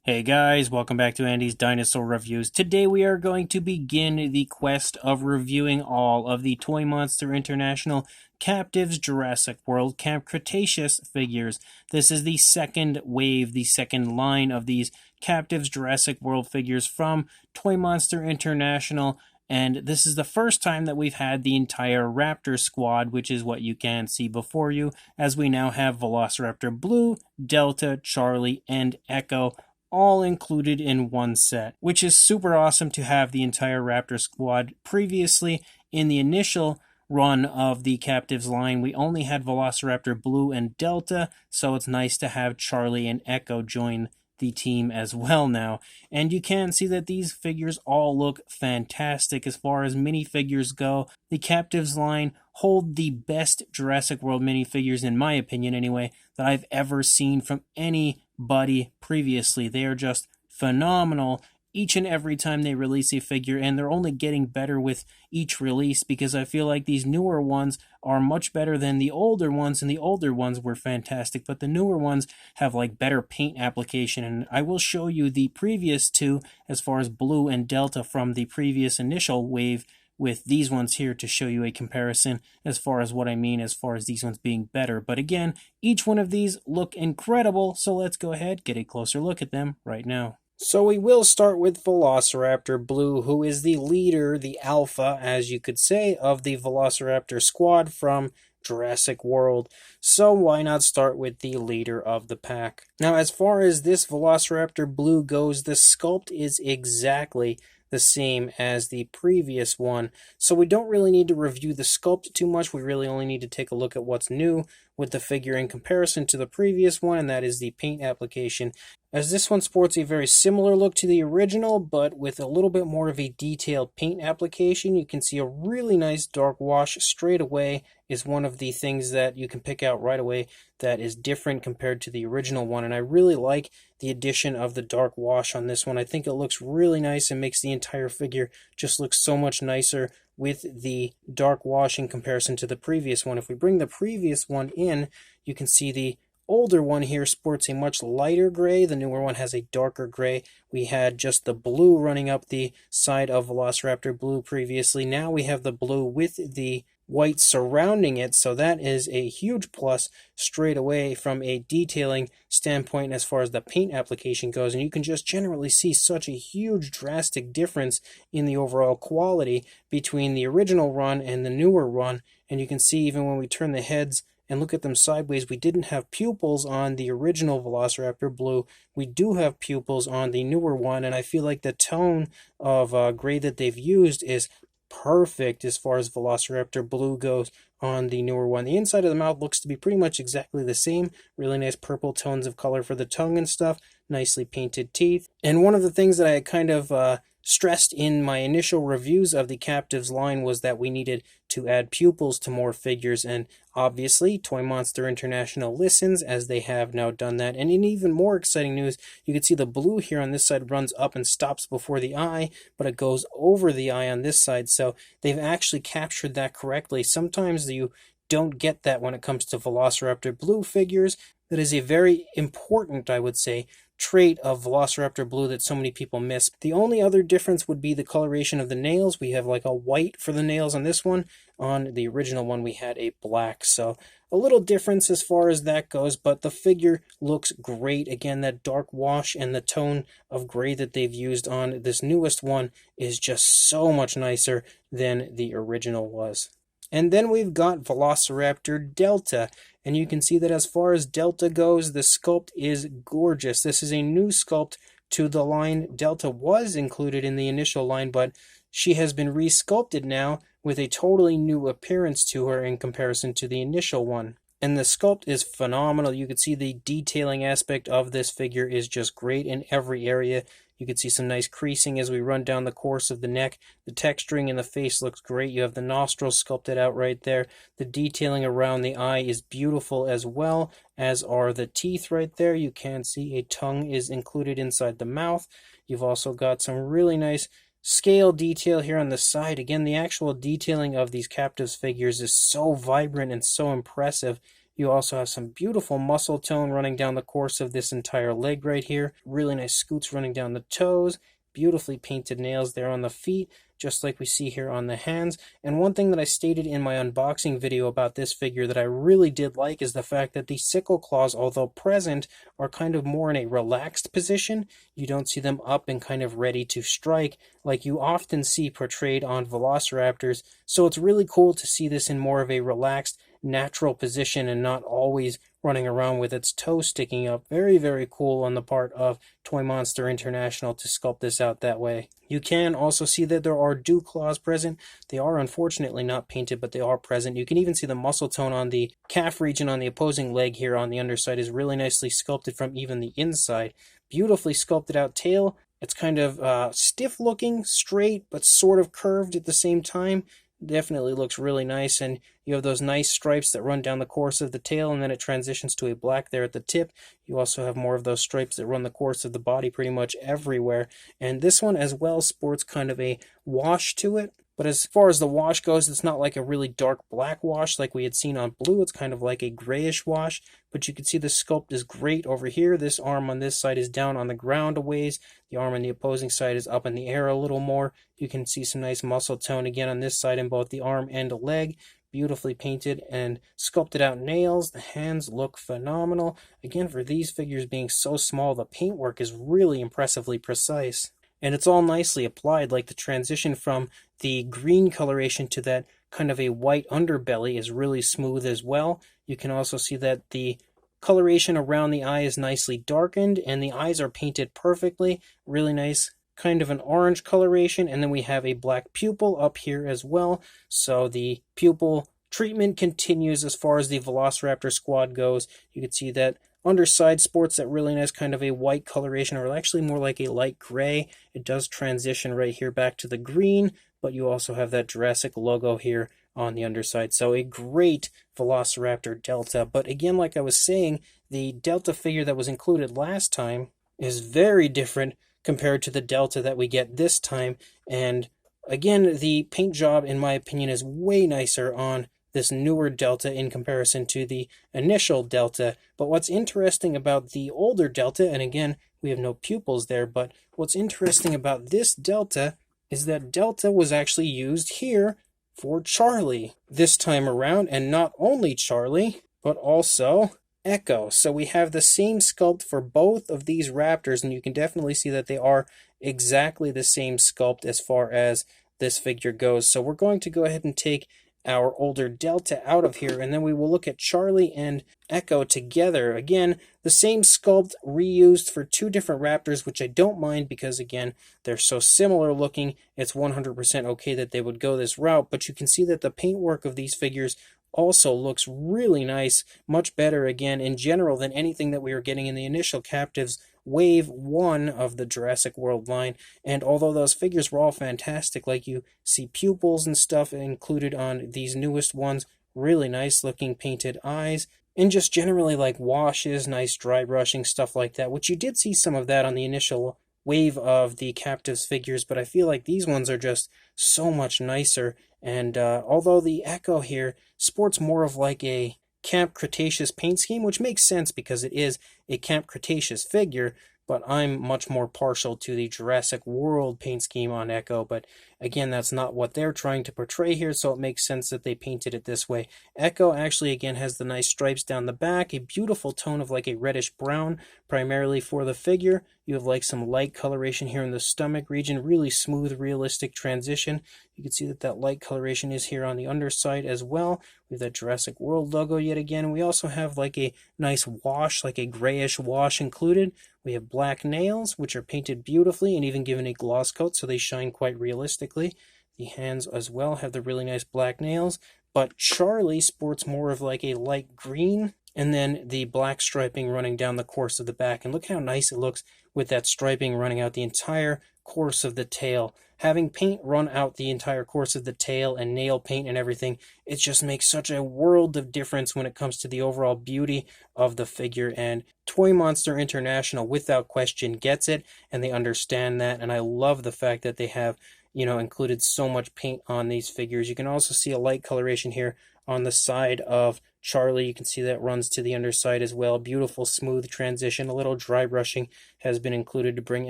Hey guys, welcome back to Andy's Dinosaur Reviews. Today we are going to begin the quest of reviewing all of the Toymonster International Captivz Jurassic World Camp Cretaceous figures. This is the second wave, the second line of these Captivz Jurassic World figures from Toymonster International, and this is the first time that we've had the entire Raptor squad, which is what you can see before you, as we now have Velociraptor Blue, Delta, Charlie, and Echo all included in one set, which is super awesome to have the entire Raptor squad. Previously, in the initial run of the Captivz line, we only had Velociraptor Blue and Delta, so it's nice to have Charlie and Echo join the team as well now. And you can see that these figures all look fantastic as far as minifigures go. The Captivz line hold the best Jurassic World minifigures, in my opinion anyway, that I've ever seen from anybody previously. They are just phenomenal each and every time they release a figure, and they're only getting better with each release, because I feel like these newer ones are much better than the older ones, and the older ones were fantastic, but the newer ones have like better paint application. And I will show you the previous two as far as Blue and Delta from the previous initial wave with these ones here to show you a comparison as far as what I mean as far as these ones being better. But again, each one of these look incredible, so let's go ahead, get a closer look at them right now. So we will start with Velociraptor Blue, who is the leader, the alpha, as you could say, of the Velociraptor Squad from Jurassic World. So why not start with the leader of the pack? Now, as far as this Velociraptor Blue goes, the sculpt is exactly the same as the previous one, so we don't really need to review the sculpt too much. We really only need to take a look at what's new with the figure in comparison to the previous one, and that is the paint application, as this one sports a very similar look to the original, but with a little bit more of a detailed paint application. You can see a really nice dark wash straight away is one of the things that you can pick out right away that is different compared to the original one, and I really like the addition of the dark wash on this one. I think it looks really nice and makes the entire figure just look so much nicer with the dark wash in comparison to the previous one. If we bring the previous one in, you can see the older one here sports a much lighter gray. The newer one has a darker gray. We had just the blue running up the side of Velociraptor Blue previously. Now we have the blue with the white surrounding it, so that is a huge plus straight away from a detailing standpoint as far as the paint application goes. And you can just generally see such a huge drastic difference in the overall quality between the original run and the newer run. And you can see even when we turn the heads and look at them sideways, we didn't have pupils on the original Velociraptor Blue. We do have pupils on the newer one, and I feel like the tone of gray that they've used is perfect as far as Velociraptor Blue goes on the newer one. The inside of the mouth looks to be pretty much exactly the same. Really nice purple tones of color for the tongue and stuff. Nicely painted teeth. And one of the things that I kind of stressed in my initial reviews of the Captivz line was that we needed to add pupils to more figures, and obviously Toymonster International listens, as they have now done that. And in even more exciting news, you can see the blue here on this side runs up and stops before the eye, but it goes over the eye on this side, so they've actually captured that correctly. Sometimes you don't get that when it comes to Velociraptor Blue figures. That is a very important, I would say, trait of Velociraptor Blue that so many people miss. The only other difference would be the coloration of the nails. We have like a white for the nails on this one. On the original one we had a black, so a little difference as far as that goes, but the figure looks great. Again, that dark wash and the tone of gray that they've used on this newest one is just so much nicer than the original was. And then we've got Velociraptor Delta, and you can see that as far as Delta goes, the sculpt is gorgeous. This is a new sculpt to the line. Delta was included in the initial line, but she has been resculpted now with a totally new appearance to her in comparison to the initial one. And the sculpt is phenomenal. You can see the detailing aspect of this figure is just great in every area. You can see some nice creasing as we run down the course of the neck. The texturing in the face looks great. You have the nostrils sculpted out right there. The detailing around the eye is beautiful as well, as are the teeth right there. You can see a tongue is included inside the mouth. You've also got some really nice scale detail here on the side. Again, the actual detailing of these Captivz figures is so vibrant and so impressive. You also have some beautiful muscle tone running down the course of this entire leg right here. Really nice scoots running down the toes. Beautifully painted nails there on the feet, just like we see here on the hands. And one thing that I stated in my unboxing video about this figure that I really did like is the fact that the sickle claws, although present, are kind of more in a relaxed position. You don't see them up and kind of ready to strike like you often see portrayed on Velociraptors. So it's really cool to see this in more of a relaxed, natural position and not always running around with its toe sticking up. Very, very cool on the part of Toymonster International to sculpt this out that way. You can also see that there are dew claws present. They are unfortunately not painted, but they are present. You can even see the muscle tone on the calf region on the opposing leg here on the underside is really nicely sculpted from even the inside. Beautifully sculpted out tail. It's kind of stiff looking, straight, but sort of curved at the same time. Definitely looks really nice, and you have those nice stripes that run down the course of the tail, and then it transitions to a black there at the tip. You also have more of those stripes that run the course of the body pretty much everywhere, and this one as well sports kind of a wash to it. But as far as the wash goes, it's not like a really dark black wash like we had seen on blue. It's kind of like a grayish wash, but you can see the sculpt is great over here. This arm on this side is down on the ground a ways. The arm on the opposing side is up in the air a little more. You can see some nice muscle tone again on this side in both the arm and the leg. Beautifully painted and sculpted out nails. The hands look phenomenal. Again, for these figures being so small, the paintwork is really impressively precise. And it's all nicely applied, like the transition from the green coloration to that kind of a white underbelly is really smooth as well. You can also see that the coloration around the eye is nicely darkened, and the eyes are painted perfectly. Really nice, kind of an orange coloration, and then we have a black pupil up here as well. So the pupil treatment continues as far as the Velociraptor Squad goes. You can see that underside sports that really nice kind of a white coloration, or actually more like a light gray. It does transition right here back to the green, but you also have that Jurassic logo here on the underside. So a great Velociraptor Delta. But again, like I was saying, the Delta figure that was included last time is very different compared to the Delta that we get this time. And again, the paint job, in my opinion, is way nicer on this newer Delta in comparison to the initial Delta. But what's interesting about the older Delta, and again, we have no pupils there, but what's interesting about this Delta is that Delta was actually used here for Charlie this time around, and not only Charlie, but also Echo. So we have the same sculpt for both of these raptors, and you can definitely see that they are exactly the same sculpt as far as this figure goes. So we're going to go ahead and take our older Delta out of here, and then we will look at Charlie and Echo together. Again, the same sculpt reused for two different raptors, which I don't mind because, again, they're so similar looking. It's 100% okay that they would go this route, but you can see that the paintwork of these figures also looks really nice, much better, again, in general than anything that we were getting in the initial Captivz Wave 1 of the Jurassic World line. And although those figures were all fantastic, like you see pupils and stuff included on these newest ones, really nice looking painted eyes, and just generally like washes, nice dry brushing, stuff like that, which you did see some of that on the initial wave of the Captivz figures, but I feel like these ones are just so much nicer. And although the Echo here sports more of like a Camp Cretaceous paint scheme, which makes sense because it is a Camp Cretaceous figure, but I'm much more partial to the Jurassic World paint scheme on Echo. But again, that's not what they're trying to portray here, so it makes sense that they painted it this way. Echo actually, again, has the nice stripes down the back, a beautiful tone of like a reddish brown, primarily for the figure. You have like some light coloration here in the stomach region, really smooth, realistic transition. You can see that that light coloration is here on the underside as well. We have that Jurassic World logo yet again. We also have like a nice wash, like a grayish wash included. We have black nails, which are painted beautifully and even given a gloss coat, so they shine quite realistically. The hands as well have the really nice black nails, but Charlie sports more of like a light green, and then the black striping running down the course of the back. And look how nice it looks with that striping running out the entire course of the tail. Having paint run out the entire course of the tail and nail paint and everything, it just makes such a world of difference when it comes to the overall beauty of the figure. And Toymonster International, without question, gets it, and they understand that. And I love the fact that they have, included so much paint on these figures. You can also see a light coloration here on the side of Charlie, you can see that runs to the underside as well. Beautiful smooth transition. A little dry brushing has been included to bring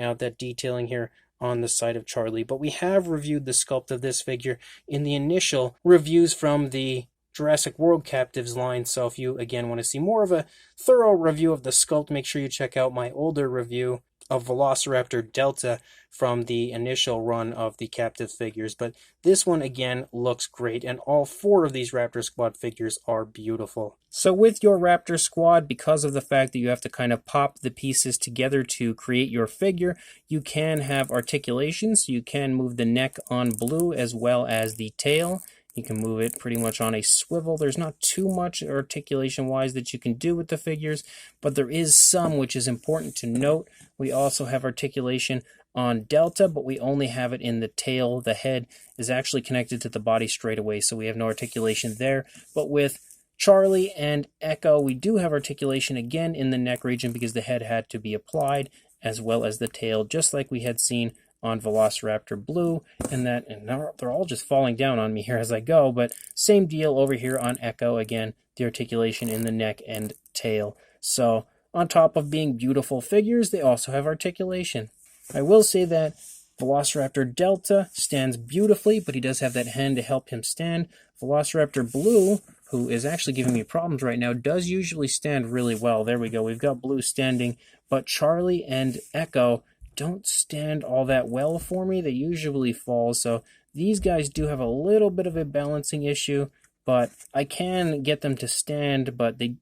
out that detailing here on the side of Charlie. But we have reviewed the sculpt of this figure in the initial reviews from the Jurassic World Captivz line. So if you, again, want to see more of a thorough review of the sculpt, make sure you check out my older review of Velociraptor Delta from the initial run of the Captivz figures. But this one, again, looks great, and all 4 of these Raptor Squad figures are beautiful. So with your Raptor Squad, because of the fact that you have to kind of pop the pieces together to create your figure, you can have articulation, so you can move the neck on Blue as well as the tail. You can move it pretty much on a swivel. There's not too much articulation-wise that you can do with the figures, but there is some, which is important to note. We also have articulation on Delta, but we only have it in the tail. The head is actually connected to the body straight away, so we have no articulation there. But with Charlie and Echo, we do have articulation again in the neck region because the head had to be applied, as well as the tail, just like we had seen on Velociraptor Blue, and now they're all just falling down on me here as I go, but same deal over here on Echo. Again, the articulation in the neck and tail. So on top of being beautiful figures, they also have articulation. I will say that Velociraptor Delta stands beautifully, but he does have that hand to help him stand. Velociraptor Blue, who is actually giving me problems right now, does usually stand really well. There we go, we've got Blue standing, but Charlie and Echo don't stand all that well for me. They usually fall, so these guys do have a little bit of a balancing issue, but I can get them to stand, but they,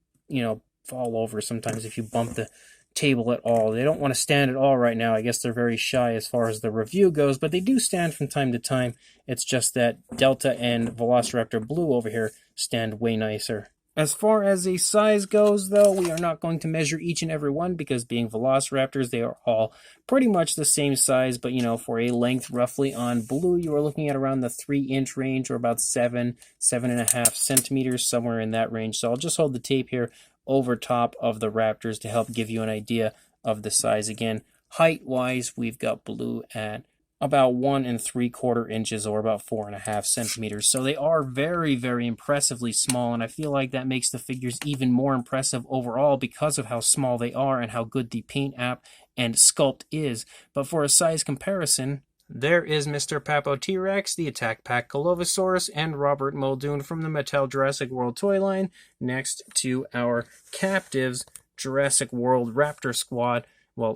fall over sometimes if you bump the table at all. They don't want to stand at all right now. I guess they're very shy as far as the review goes, but they do stand from time to time. It's just that Delta and Velociraptor Blue over here stand way nicer. As far as a size goes, though, we are not going to measure each and every one because being Velociraptors, they are all pretty much the same size. But, for a length roughly on Blue, you are looking at around the 3-inch range, or about 7.5 centimeters, somewhere in that range. So I'll just hold the tape here over top of the Raptors to help give you an idea of the size. Again, height-wise, we've got Blue at about 1 3/4 inches, or about 4.5 centimeters. So they are very, very impressively small, and I feel like that makes the figures even more impressive overall because of how small they are and how good the paint app and sculpt is. But for a size comparison, there is Mr. Papo T-Rex, the Attack Pack Colovosaurus, and Robert Muldoon from the Mattel Jurassic World toy line, next to our Captivz Jurassic World Raptor Squad,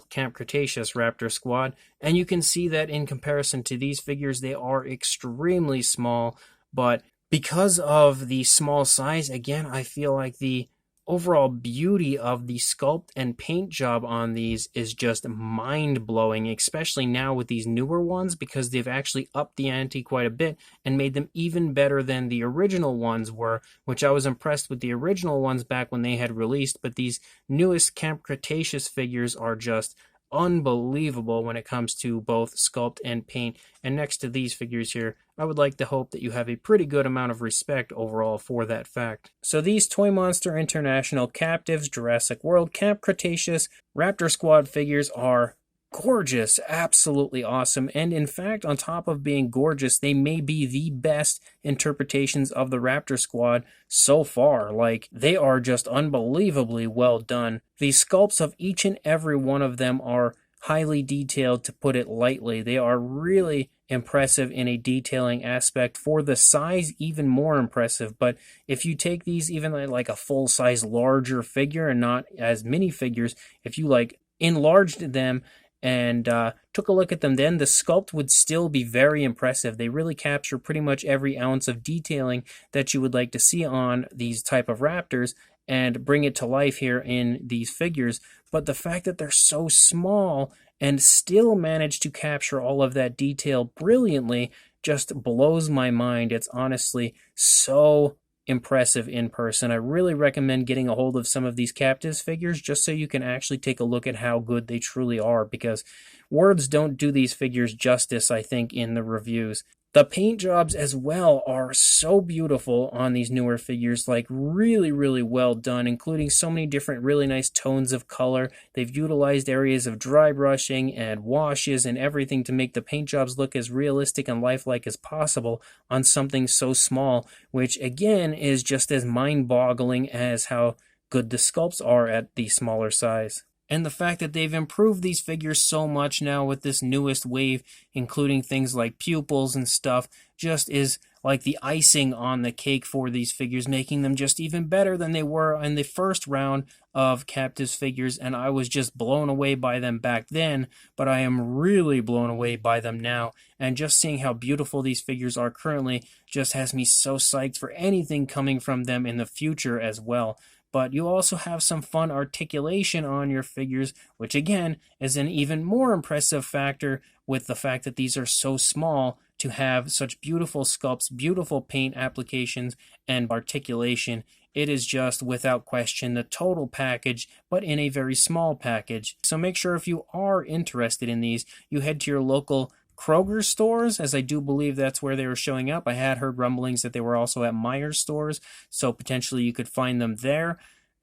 Camp Cretaceous Raptor Squad, and you can see that in comparison to these figures, they are extremely small, but because of the small size, again, I feel like the overall beauty of the sculpt and paint job on these is just mind-blowing, especially now with these newer ones, because they've actually upped the ante quite a bit and made them even better than the original ones were, which I was impressed with the original ones back when they had released, but these newest Camp Cretaceous figures are just unbelievable when it comes to both sculpt and paint. And next to these figures here, I would like to hope that you have a pretty good amount of respect overall for that fact. So these Toymonster International Captivz Jurassic World Camp Cretaceous Raptor Squad figures are gorgeous, absolutely awesome, and in fact, on top of being gorgeous, they may be the best interpretations of the Raptor Squad so far. Like, they are just unbelievably well done. The sculpts of each and every one of them are highly detailed, to put it lightly. They are really impressive in a detailing aspect. For the size, even more impressive. But if you take these even like a full-size larger figure and not as mini figures, if you enlarged them and took a look at them, then the sculpt would still be very impressive. They really capture pretty much every ounce of detailing that you would like to see on these type of raptors and bring it to life here in these figures. But the fact that they're so small and still manage to capture all of that detail brilliantly just blows my mind. It's honestly so impressive in person. I really recommend getting a hold of some of these Captivz figures just so you can actually take a look at how good they truly are, because words don't do these figures justice, I think, in the reviews. The paint jobs as well are so beautiful on these newer figures, like really, really well done, including so many different really nice tones of color. They've utilized areas of dry brushing and washes and everything to make the paint jobs look as realistic and lifelike as possible on something so small, which again is just as mind-boggling as how good the sculpts are at the smaller size. And the fact that they've improved these figures so much now with this newest wave, including things like pupils and stuff, just is like the icing on the cake for these figures, making them just even better than they were in the first round of Captivz figures. And I was just blown away by them back then, but I am really blown away by them now. And just seeing how beautiful these figures are currently just has me so psyched for anything coming from them in the future as well. But you also have some fun articulation on your figures, which again is an even more impressive factor with the fact that these are so small to have such beautiful sculpts, beautiful paint applications, and articulation. It is just, without question, the total package, but in a very small package. So make sure if you are interested in these, you head to your local Kroger stores, as I do believe that's where they were showing up. I had heard rumblings that they were also at Meijer stores, so potentially you could find them there.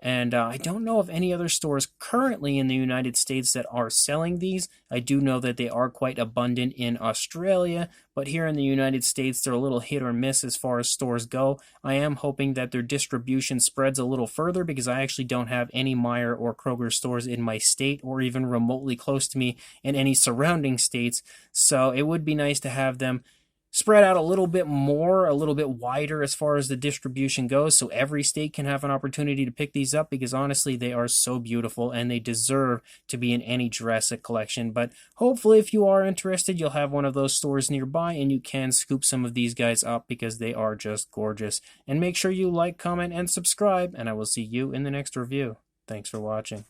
And I don't know of any other stores currently in the United States that are selling these. I do know that they are quite abundant in Australia, but here in the United States, they're a little hit or miss as far as stores go. I am hoping that their distribution spreads a little further because I actually don't have any Meijer or Kroger stores in my state or even remotely close to me in any surrounding states. So it would be nice to have them spread out a little bit more, a little bit wider as far as the distribution goes, so every state can have an opportunity to pick these up, because honestly they are so beautiful and they deserve to be in any Jurassic collection. But hopefully if you are interested, you'll have one of those stores nearby and you can scoop some of these guys up because they are just gorgeous. And make sure you like, comment, and subscribe, and I will see you in the next review. Thanks for watching.